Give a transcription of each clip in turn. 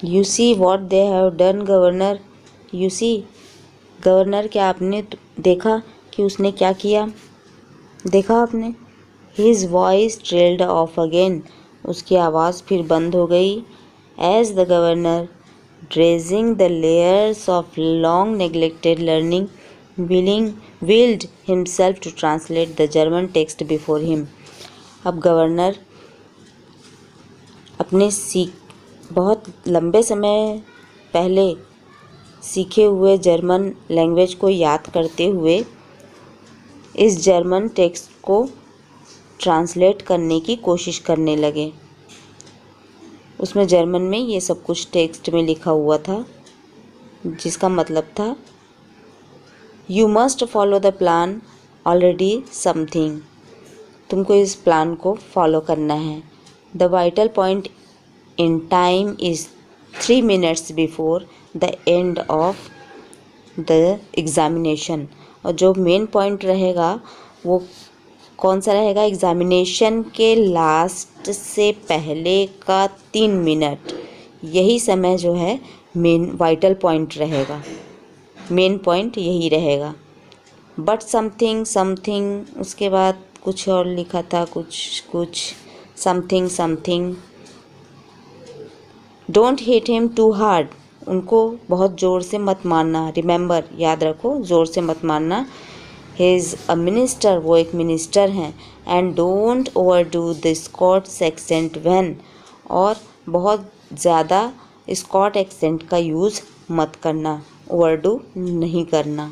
You see what they have done governor, you see governor, क्या आपने देखा कि उसने क्या किया, देखा आपने। His voice trailed off again, उसकी आवाज़ फिर बंद हो गई। As the governor dredging the layers of long neglected learning willed himself to translate the German text before him। अब गवर्नर अपने बहुत लंबे समय पहले सीखे हुए जर्मन लैंग्वेज को याद करते हुए इस जर्मन टेक्स्ट को ट्रांसलेट करने की कोशिश करने लगे। उसमें जर्मन में ये सब कुछ टेक्स्ट में लिखा हुआ था, जिसका मतलब था you must follow the plan already something, तुमको इस प्लान को फॉलो करना है। The vital point in time is 3 minutes before the end of the examination. और जो मेन पॉइंट रहेगा वो कौन सा रहेगा, एग्ज़ामिनेशन के लास्ट से पहले का 3 मिनट, यही समय जो है मेन वाइटल पॉइंट रहेगा, मेन पॉइंट यही रहेगा। बट समथिंग समथिंग, उसके बाद कुछ और लिखा था, कुछ something something. Don't hit him too hard, उनको बहुत ज़ोर से मत मारना। रिमेंबर, याद रखो, ज़ोर से मत मारना। ही इज़ अ मिनिस्टर, वो एक मिनिस्टर हैं। And don't overdo the Scots accent when, और बहुत ज़्यादा स्कॉट एक्सेंट का यूज़ मत करना, ओवरडू नहीं करना।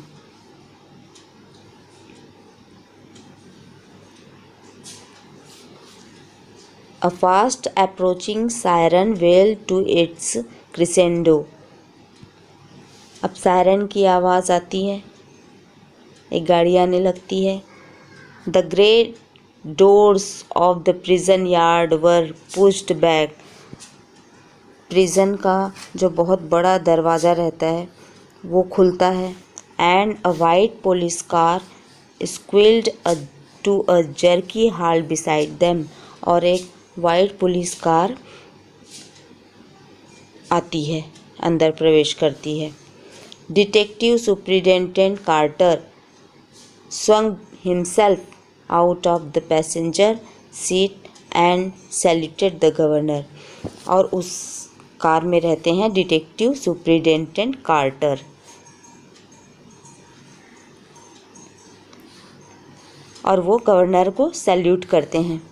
A fast approaching siren wail to its crescendo, अब सायरन की आवाज़ आती है, एक गाड़ी आने लगती है। The great doors of the prison yard were pushed back, prison का जो बहुत बड़ा दरवाज़ा रहता है वो खुलता है। And a white police car squealed to a jerky halt beside them, और एक वाइट पुलिस कार आती है, अंदर प्रवेश करती है। Detective superintendent Carter swung himself out of the passenger seat and saluted the governor, और उस कार में रहते हैं डिटेक्टिव सुपरिटेंडेंट कार्टर, और वो गवर्नर को सैल्यूट करते हैं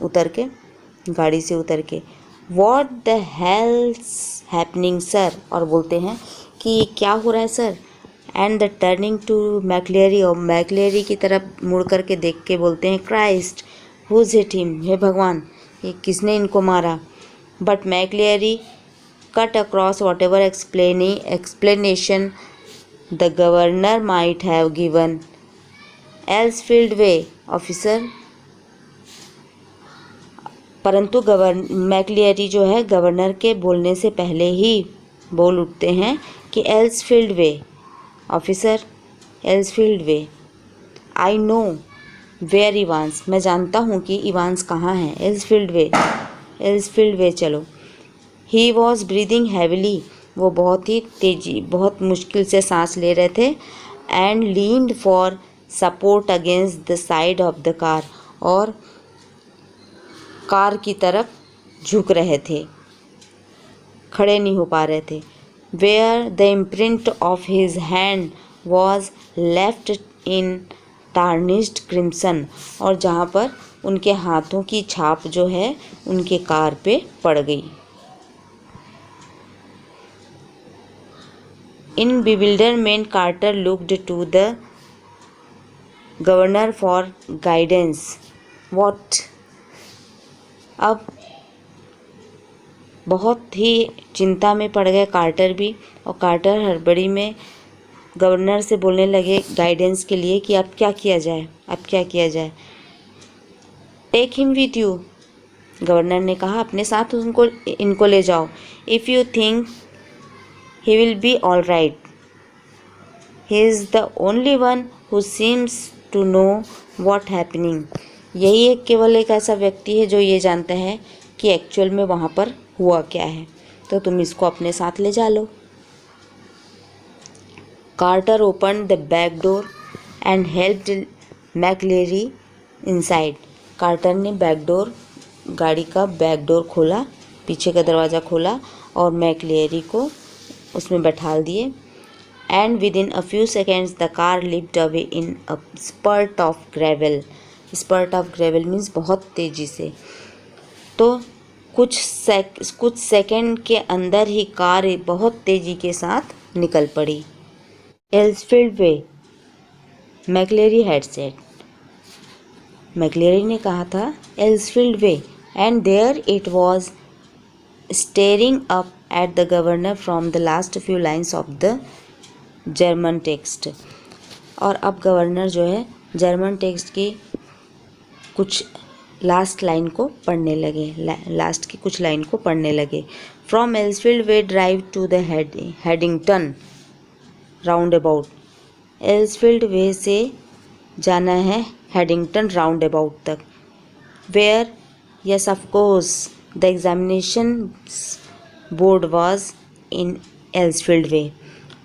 उतर के, गाड़ी से उतर के। What the hell's happening sir, और बोलते हैं कि क्या हो रहा है sir. And the turning to McCleery, और मैक्लेरी की तरफ मुड़ कर के देख के बोलते हैं क्राइस्ट हुज हिट हिम, हे भगवान, ये किसने इनको मारा। But McCleery cut across whatever explanation the governor might have given, Elsfield Way officer. परंतु मैक्लियरी जो है गवर्नर के बोलने से पहले ही बोल उठते हैं कि Elsfield Way officer, Elsfield Way. I know where Evans, मैं जानता हूँ कि इवांस कहाँ है। एल्सफील्ड वे, एल्सफील्ड वे चलो। ही वॉज ब्रीदिंग हैविली, वो बहुत ही तेजी, बहुत मुश्किल से सांस ले रहे थे। And leaned for support against the side of the car, और कार की तरफ झुक रहे थे, खड़े नहीं हो पा रहे थे। Where the imprint of his hand was left in tarnished crimson, और जहाँ पर उनके हाथों की छाप जो है उनके कार पे पड़ गई। In bewilderment Carter looked to the governor for guidance. What, अब बहुत ही चिंता में पड़ गए कार्टर भी, और कार्टर हड़बड़ी में गवर्नर से बोलने लगे गाइडेंस के लिए कि अब क्या किया जाए, अब क्या किया जाए। Take him with you, governor ने कहा अपने साथ इनको ले जाओ। If you think he will be all right, he is the only one who seems to know what happening, यही एक केवल एक ऐसा व्यक्ति है जो ये जानता है कि एक्चुअल में वहाँ पर हुआ क्या है। तो तुम इसको अपने साथ ले जा लो। Carter open the back door and helped McCleery inside. Carter ने गाड़ी का बैक डोर खोला, पीछे का दरवाज़ा खोला और मैक्लेरी को उसमें बैठा दिए। And within a few seconds the car lift away in a spurt of gravel. Spurt of gravel means बहुत तेज़ी से। तो कुछ सेकंड के अंदर ही कार बहुत तेज़ी के साथ निकल पड़ी। एल्सफील्ड वे, मैक्लेरी हैड सेड। मैक्लेरी ने कहा था Elsfield Way, and there it was staring up at the governor from the last few lines of the German text. और अब गवर्नर जो है जर्मन टेक्स्ट की कुछ लास्ट लाइन को पढ़ने लगे, लास्ट की कुछ लाइन को पढ़ने लगे। From Elsfield Way drive to the Headington roundabout. Elsfield Way से जाना है हेडिंगटन राउंड अबाउट तक। Where yes of course the examination board was in Elsfield Way.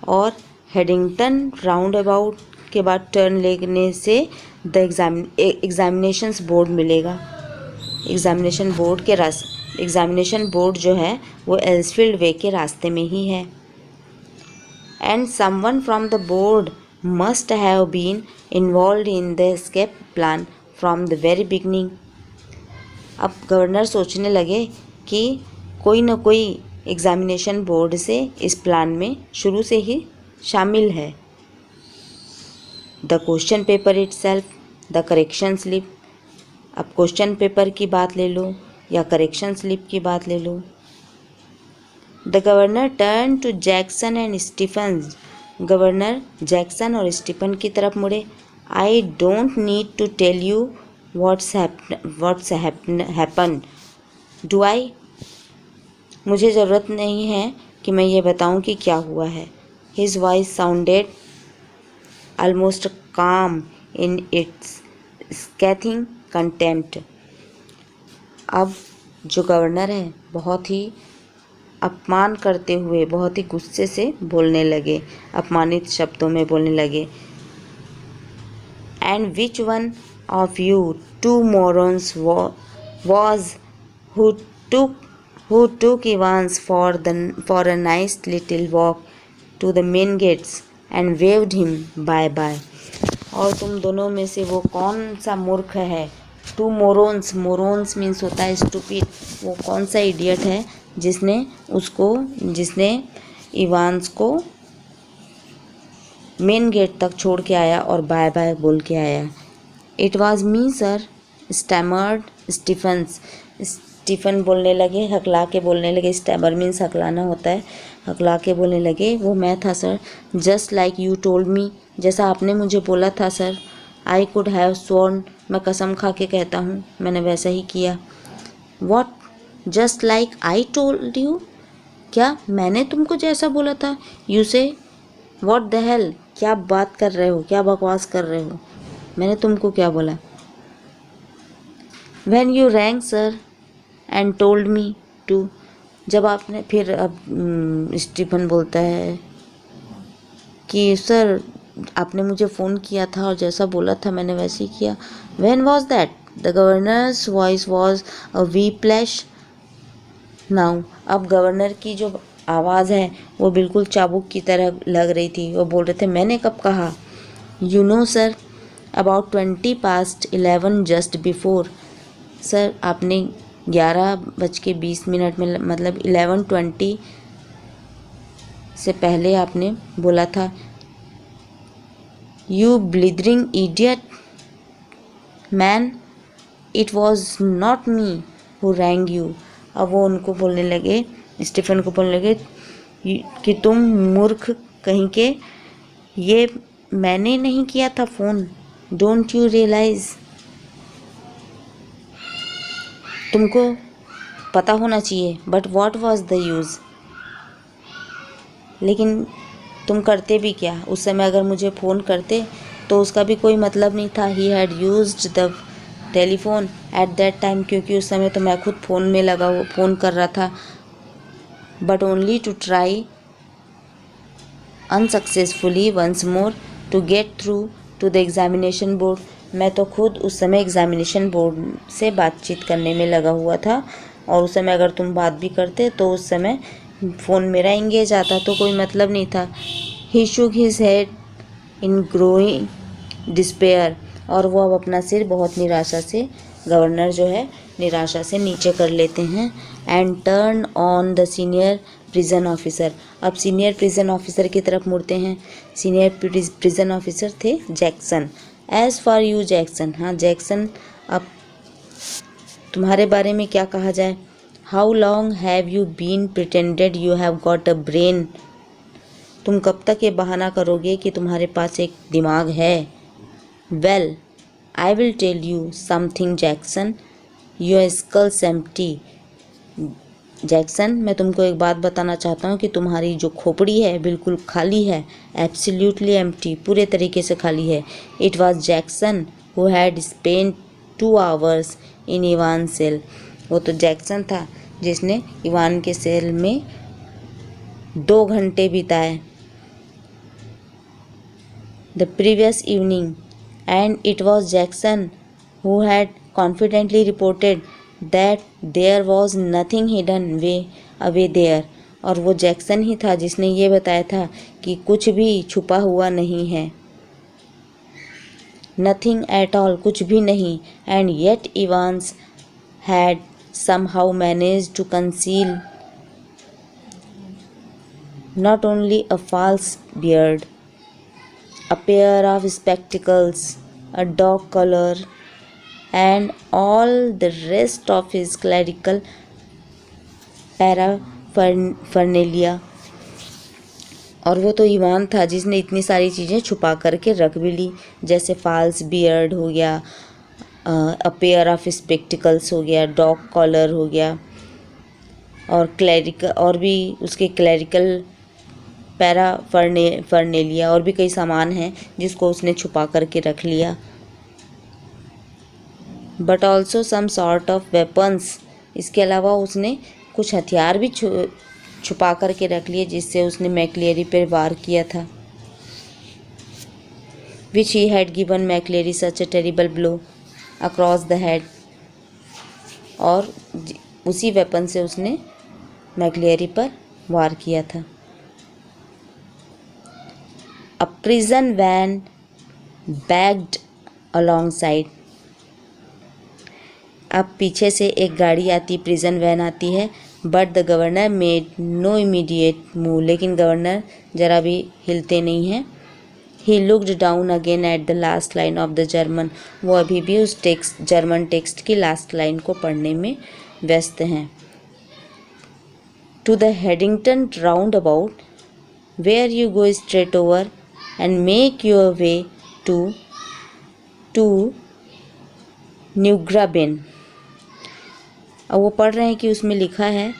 और हेडिंगटन राउंड अबाउट के बाद टर्न लेने से द एग्जामिनेशंस बोर्ड मिलेगा। एग्जामिनेशन बोर्ड जो है वो एल्सफील्ड वे के रास्ते में ही है। And someone from the board must have been involve in the escape plan from the very beginning. अब गवर्नर सोचने लगे कि कोई न कोई एग्जामिनेशन बोर्ड से इस प्लान में शुरू से ही शामिल है। The question paper itself, the correction slip. अब क्वेश्चन पेपर की बात ले लो या करेक्शन स्लिप की बात ले लो। The governor turn to Jackson and Stephen. Governor Jackson और स्टीफन की तरफ मुड़े। I don't need to tell you what's happen do I. मुझे ज़रूरत नहीं है कि मैं ये बताऊं कि क्या हुआ है। His voice sounded almost calm in its scathing contempt। अब जो गवर्नर है बहुत ही अपमान करते हुए, बहुत ही गुस्से से बोलने लगे, अपमानित शब्दों में बोलने लगे। And which one of you two morons was who took Evans for a nice little walk to the main gates and waved him bye bye। और तुम दोनों में से वो कौन सा मूर्ख है? टू मोरोन्स, मोरोन्स मीन्स होता है स्टूपिड। वो कौन सा इडियट है जिसने इवांस को मेन गेट तक छोड़ के आया और बाय बाय बोल के आया। It was me sir, stammered Stephen बोलने लगे, हकला के बोलने लगे। स्टैमर मीन्स हकलाना होता है। हकला के बोलने लगे, वो मैं था sir. Just like you told me, जैसा आपने मुझे बोला था sir. I could have sworn, मैं कसम खा के कहता हूँ मैंने वैसा ही किया। What, just like I told you, क्या मैंने तुमको जैसा बोला था? यू से वॉट द हेल, क्या बात कर रहे हो, क्या बकवास कर रहे हो? मैंने तुमको क्या बोला? When you rang sir and told me to. जब आपने फिर अब स्टीफन बोलता है कि सर आपने मुझे फ़ोन किया था और जैसा बोला था मैंने वैसे ही किया। When was that? The governor's voice was a whiplash now. अब गवर्नर की जो आवाज़ है वो बिल्कुल चाबुक की तरह लग रही थी। वो बोल रहे थे मैंने कब कहा? You know sir, about 11:20 just before. Sir आपने 11:20 में, मतलब 11:20 से पहले आपने बोला था। You blithering idiot man, it was not me who rang you. अब वो उनको बोलने लगे, स्टीफन को बोलने लगे कि तुम मूर्ख कहीं के, ये मैंने नहीं किया था फ़ोन। डोंट यू रियलाइज़, तुमको पता होना चाहिए। But what was the use, लेकिन तुम करते भी क्या? उस समय अगर मुझे फ़ोन करते तो उसका भी कोई मतलब नहीं था। He had used the telephone at that time, क्योंकि उस समय तो मैं खुद फ़ोन में लगा हुआ फ़ोन कर रहा था। but only to try unsuccessfully once more to get through to the examination board। मैं तो खुद उस समय एग्जामिनेशन बोर्ड से बातचीत करने में लगा हुआ था, और उस समय अगर तुम बात भी करते तो उस समय फ़ोन मेरा एंगेज आता, तो कोई मतलब नहीं था। ही shook his head in growing despair, और वो अब अपना सिर बहुत निराशा से, गवर्नर जो है निराशा से नीचे कर लेते हैं। And turn on the senior prison officer, अब सीनियर प्रिजन ऑफिसर की तरफ मुड़ते हैं। सीनियर प्रिजन ऑफिसर थे Jackson. As for you Jackson, हाँ जैक्सन, अब तुम्हारे बारे में क्या कहा जाए। How long have you been pretended you have got a brain, तुम कब तक ये बहाना करोगे कि तुम्हारे पास एक दिमाग है। Well I will tell you something Jackson, your skull's empty, Jackson मैं तुमको एक बात बताना चाहता हूँ कि तुम्हारी जो खोपड़ी है बिल्कुल खाली है। एब्सोल्युटली एम्प्टी, पूरे तरीके से खाली है। It was Jackson who had spent 2 hours in Evan cell, वो तो जैक्सन था जिसने इवान के सेल में 2 घंटे बिताए the previous evening. And it was Jackson who had confidently reported that there was nothing hidden way away there, और वो जैक्सन ही था जिसने ये बताया था कि कुछ भी छुपा हुआ नहीं है। नथिंग एट ऑल, कुछ भी नहीं। And yet Evans had somehow manage to conceal not only a false beard, a pair of spectacles, a dog collar, and all the rest of his clerical paraphernalia, और वो तो Ivan था जिसने इतनी सारी चीज़ें छुपा करके रख भी ली, जैसे फॉल्स बियर्ड हो गया, अ पेयर ऑफ स्पेक्टिकल्स हो गया, डॉग कॉलर हो गया, और क्लैरिकल, और भी उसके क्लैरिकल पैराफर्नेलिया, और भी कई सामान हैं जिसको उसने छुपा करके रख लिया। But also some sort of weapons, इसके अलावा उसने कुछ हथियार भी छुपा करके रख लिए जिससे उसने मैक्लेरी पर वार किया था। Which he had given McCleery such a terrible blow across the head, और उसी वेपन से उसने मैक्लेरी पर वार किया था। A prison van backed alongside, अब पीछे से एक गाड़ी आती, प्रिजन वैन आती है। But the governor made no immediate move, लेकिन गवर्नर जरा भी हिलते नहीं हैं। He looked down again at the last line of the German, वो अभी भी उस जर्मन टेक्स्ट की लास्ट लाइन को पढ़ने में व्यस्त हैं। To the Headington roundabout where you go straight over and make your way to Neugraben. अब वो पढ़ रहे हैं कि उसमें लिखा है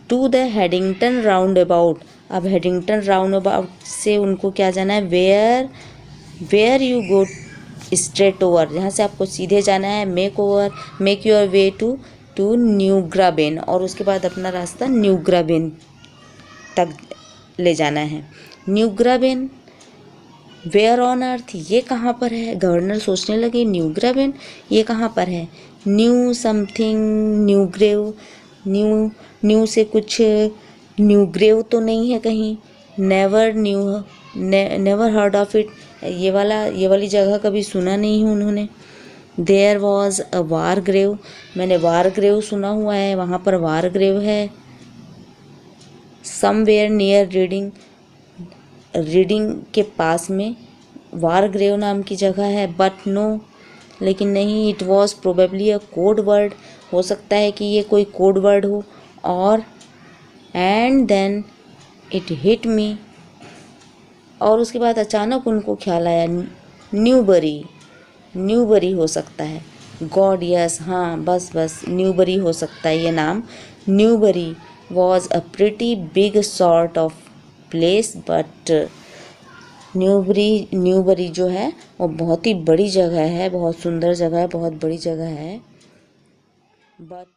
to the Headington roundabout. अब हेडिंगटन राउंड अबाउट से उनको क्या जाना है, where you go straight over, जहाँ से आपको सीधे जाना है। Make your way to Newgraben, और उसके बाद अपना रास्ता न्यूग्राबेन तक ले जाना है। न्यूग्राबेन वेयर ऑन अर्थ, ये कहाँ पर है। गवर्नर सोचने लगे न्यूग्राबेन ये कहाँ पर है। न्यू समथिंग न्यूग्रेव, न्यू से कुछ, न्यूग्रेव तो नहीं है कहीं। नेवर हर्ड ऑफ इट, ये वाली जगह कभी सुना नहीं है उन्होंने। There was a war grave, मैंने वार ग्रेव सुना हुआ है, वहाँ पर वार ग्रेव है। समवेयर नियर रीडिंग के पास में वार ग्रेव नाम की जगह है। बट नो, लेकिन नहीं। It was probably a code word, हो सकता है कि ये कोई कोड वर्ड हो। और and then it hit me, और उसके बाद अचानक उनको ख्याल आया न्यूबरी हो सकता है। गॉड यस, हाँ बस न्यूबरी हो सकता है ये नाम। Newbury was a pretty big sort of place, but Newbury जो है वो बहुत ही बड़ी जगह है, बहुत सुंदर जगह है, बहुत बड़ी जगह है। बट